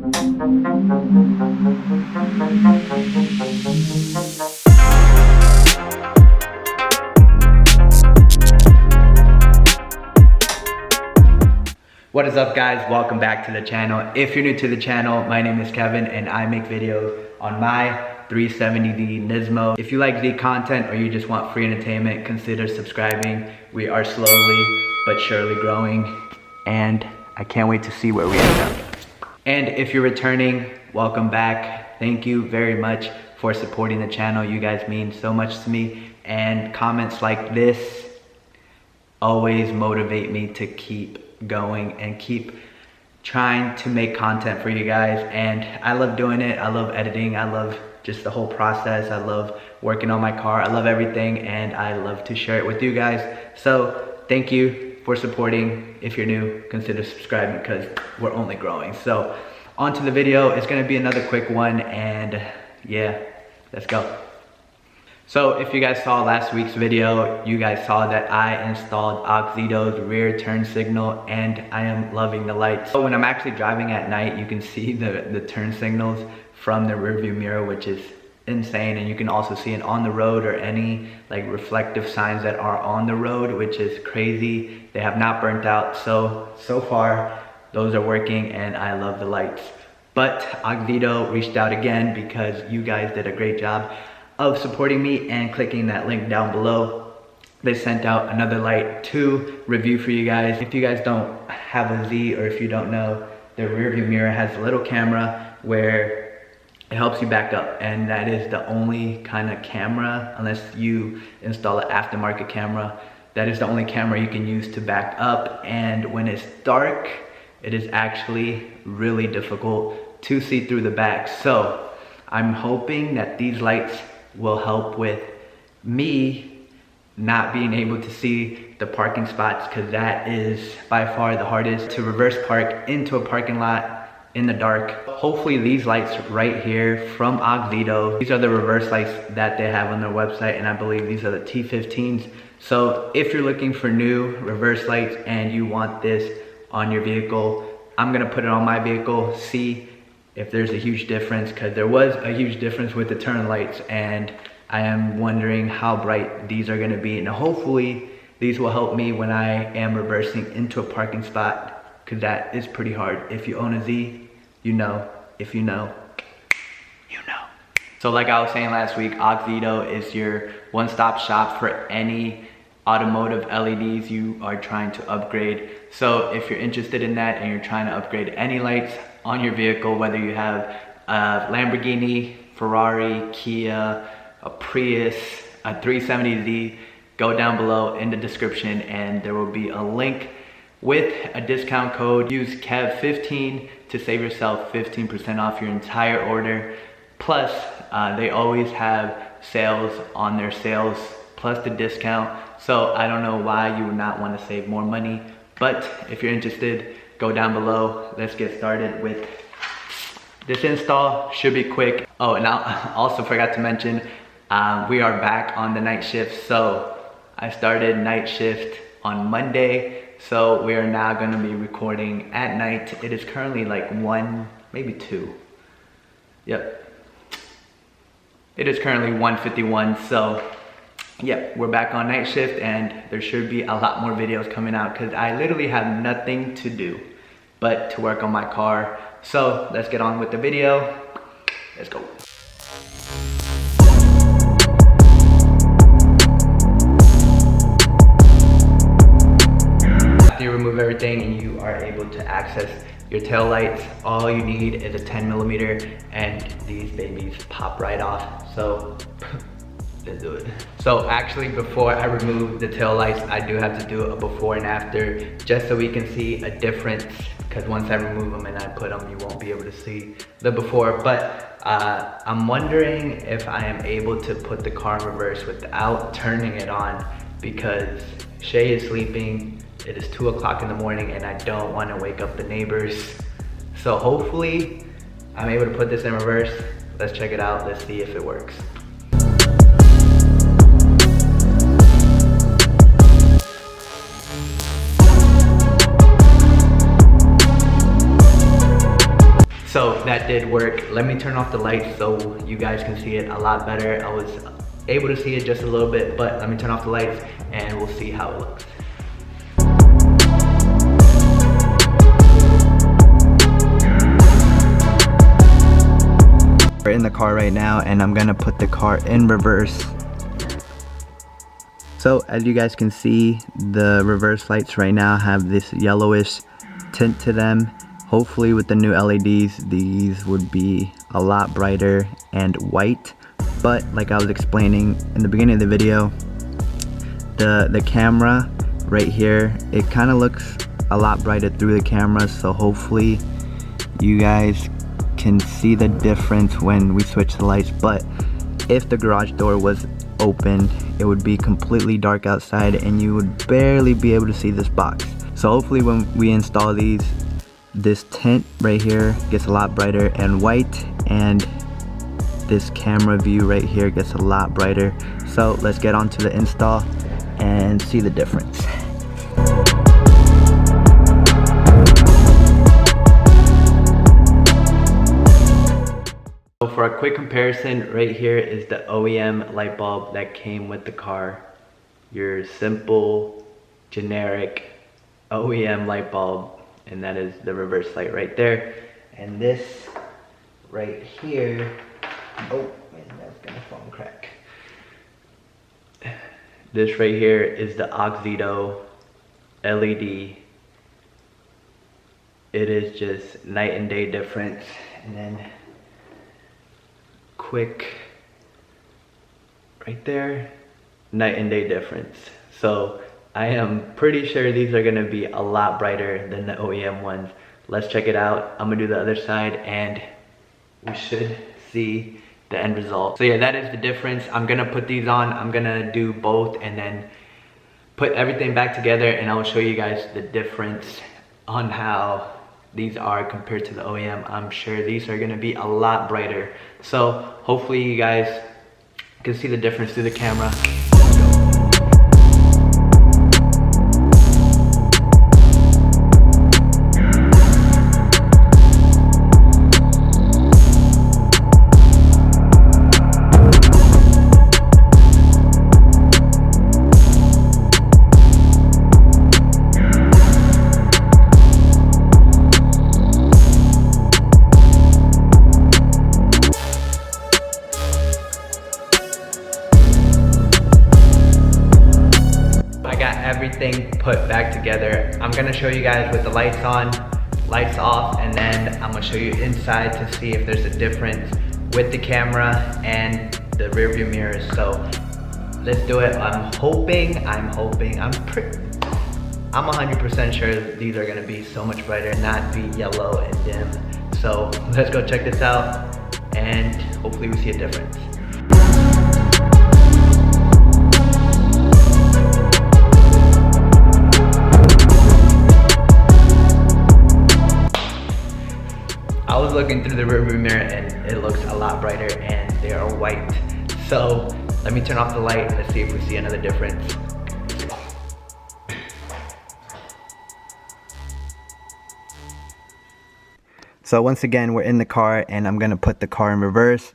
What is up, guys? Welcome back to the channel. If you're new to the channel, my name is Kevin and I make videos on my 370D Nismo. If you like Z content or you just want free entertainment, consider subscribing. We are slowly but surely growing and I can't wait to see where we end up. And if you're returning, welcome back. Thank you very much for supporting the channel. You guys mean so much to me, and comments like this always motivate me to keep going and keep trying to make content for you guys. And I love doing it. I love editing. I love just the whole process. I love working on my car. I love everything and I love to share it with you guys. So thank you for supporting. If you're new, consider subscribing because we're only growing. So on to the video. It's going to be another quick one and yeah, let's go. So if you guys saw last week's video, you guys saw that I installed Auxito's rear turn signal and I am loving the lights. So when I'm actually driving at night, you can see the turn signals from the rearview mirror, which is insane. And you can also see it on the road or any like reflective signs that are on the road, which is crazy. They have not burnt out. So far, those are working and I love the lights. But Auxito reached out again because you guys did a great job of supporting me and clicking that link down below. They sent out another light to review for you guys. If you guys don't have a Z, or if you don't know, the rearview mirror has a little camera where it helps you back up, and that is the only kind of camera, unless you install an aftermarket camera, that is the only camera you can use to back up. And when it's dark, it is actually really difficult to see through the back. So I'm hoping that these lights will help with me not being able to see the parking spots, because that is by far the hardest, to reverse park into a parking lot in the dark. Hopefully these lights right here from Auxito, these are the reverse lights that they have on their website, and I believe these are the T15s. So if you're looking for new reverse lights and you want this on your vehicle, I'm gonna put it on my vehicle, see if there's a huge difference, because there was a huge difference with the turn lights, and I am wondering how bright these are gonna be. And hopefully these will help me when I am reversing into a parking spot, because that is pretty hard. If you own a Z, you know. If you know, you know. So like I was saying last week, Auxito is your one-stop shop for any automotive LEDs you are trying to upgrade. So if you're interested in that and you're trying to upgrade any lights on your vehicle, whether you have a Lamborghini, Ferrari, Kia, a Prius, a 370Z, go down below in the description and there will be a link with a discount code. Use KEV15 to save yourself 15% off your entire order. Plus, they always have sales on their sales plus the discount. So I don't know why you would not want to save more money, but if you're interested, go down below. Let's get started with this install. Should be quick. Oh, and I also forgot to mention, we are back on the night shift. So I started night shift on Monday. So we are now gonna be recording at night. It is currently like 1, maybe 2. Yep. It is currently 1:51. So yeah, we're back on night shift and there should be a lot more videos coming out because I literally have nothing to do but to work on my car. So let's get on with the video. Let's go. After you remove everything and you are able to access your tail lights, all you need is a 10mm and these babies pop right off. So let's do it. So actually, before I remove the tail lights, I do have to do a before and after just so we can see a difference, because once I remove them and I put them, you won't be able to see the before. But I'm wondering if I am able to put the car in reverse without turning it on, because Shay is sleeping. It is 2 o'clock in the morning and I don't want to wake up the neighbors. So hopefully I'm able to put this in reverse. Let's check it out. Let's see if it works. So that did work. Let me turn off the lights so you guys can see it a lot better. I was able to see it just a little bit, but let me turn off the lights and we'll see how it looks. We're in the car right now and I'm gonna put the car in reverse. So as you guys can see, the reverse lights right now have this yellowish tint to them. Hopefully with the new LEDs, these would be a lot brighter and white. But like I was explaining in the beginning of the video, the camera right here, it kind of looks a lot brighter through the camera. So hopefully you guys can see the difference when we switch the lights. But if the garage door was open, it would be completely dark outside and you would barely be able to see this box. So hopefully when we install these, this tint right here gets a lot brighter and white, and this camera view right here gets a lot brighter. So let's get on to the install and see the difference. So for a quick comparison, right here is the OEM light bulb that came with the car. Your simple, generic OEM light bulb, and that is the reverse light right there. And this right here, oh man, that's gonna fall and crack. This right here is the Auxito LED. It is just night and day difference. And then quick right there, night and day difference. So I am pretty sure these are gonna be a lot brighter than the OEM ones. Let's check it out. I'm gonna do the other side and we should see the end result. So yeah, that is the difference. I'm gonna put these on. I'm gonna do both and then put everything back together, and I will show you guys the difference on how these are compared to the OEM. I'm sure these are gonna be a lot brighter. So hopefully you guys can see the difference through the camera. Everything put back together. I'm gonna show you guys with the lights on, lights off, and then I'm gonna show you inside to see if there's a difference with the camera and the rear view mirrors. So let's do it. I'm 100% sure these are gonna be so much brighter, not be yellow and dim. So let's go check this out and hopefully we see a difference. I was looking through the rearview mirror and it looks a lot brighter and they are white. So let me turn off the light. Let's see if we see another difference. So once again, we're in the car and I'm gonna put the car in reverse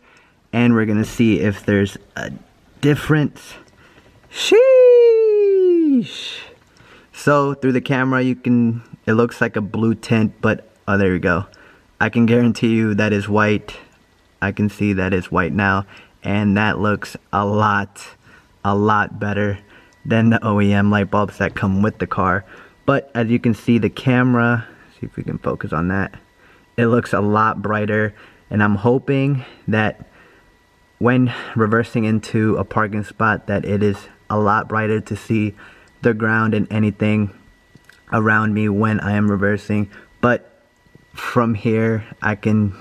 and we're gonna see if there's a difference. Sheesh. So through the camera, it looks like a blue tint, but oh, there you go. I can guarantee you that is white. I can see that is white now, and that looks a lot better than the OEM light bulbs that come with the car. But as you can see, the camera, see if we can focus on that, it looks a lot brighter, and I'm hoping that when reversing into a parking spot that it is a lot brighter to see the ground and anything around me when I am reversing. But from here I can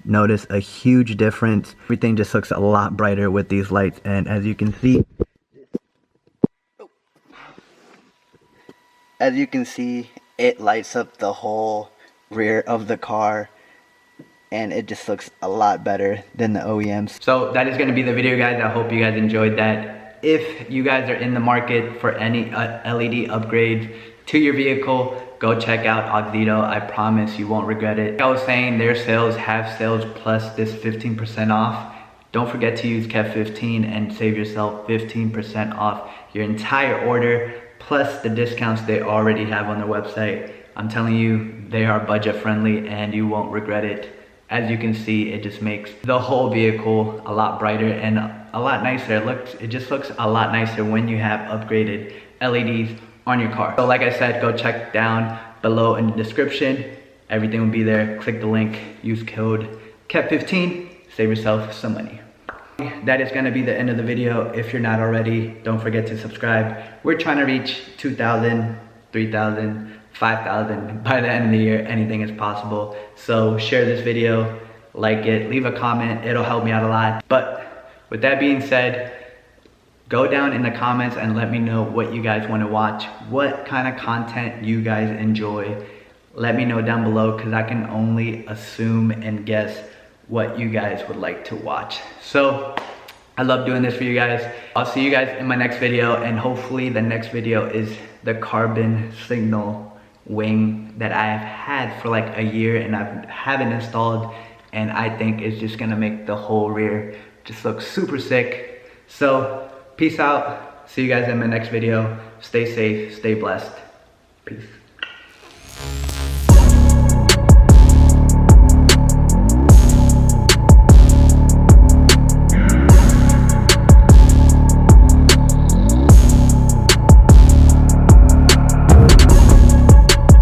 notice a huge difference. Everything just looks a lot brighter with these lights, and as you can see, it lights up the whole rear of the car and it just looks a lot better than the OEMs. So that is going to be the video, guys. I hope you guys enjoyed that. If you guys are in the market for any LED upgrades to your vehicle, go check out Auxito. I promise you won't regret it. Like I was saying, their sales have sales plus this 15% off. Don't forget to use Kev15 and save yourself 15% off your entire order, plus the discounts they already have on their website. I'm telling you, they are budget friendly and you won't regret it. As you can see, it just makes the whole vehicle a lot brighter and a lot nicer. It just looks a lot nicer when you have upgraded LEDs on your car. So like I said, go check down below in the description. Everything will be there. Click the link, use code Kev15. Save yourself some money. That is gonna be the end of the video. If you're not already, don't forget to subscribe. We're trying to reach 2,000, 3,000, 5,000 by the end of the year. Anything is possible. So share this video, like it, leave a comment. It'll help me out a lot. But with that being said, go down in the comments and let me know what you guys want to watch, what kind of content you guys enjoy. Let me know down below, because I can only assume and guess what you guys would like to watch. So I love doing this for you guys. I'll see you guys in my next video, and hopefully the next video is the carbon signal wing that I have had for like a year and I haven't installed, and I think it's just gonna make the whole rear just look super sick. So peace out. See you guys in my next video. Stay safe, stay blessed. Peace.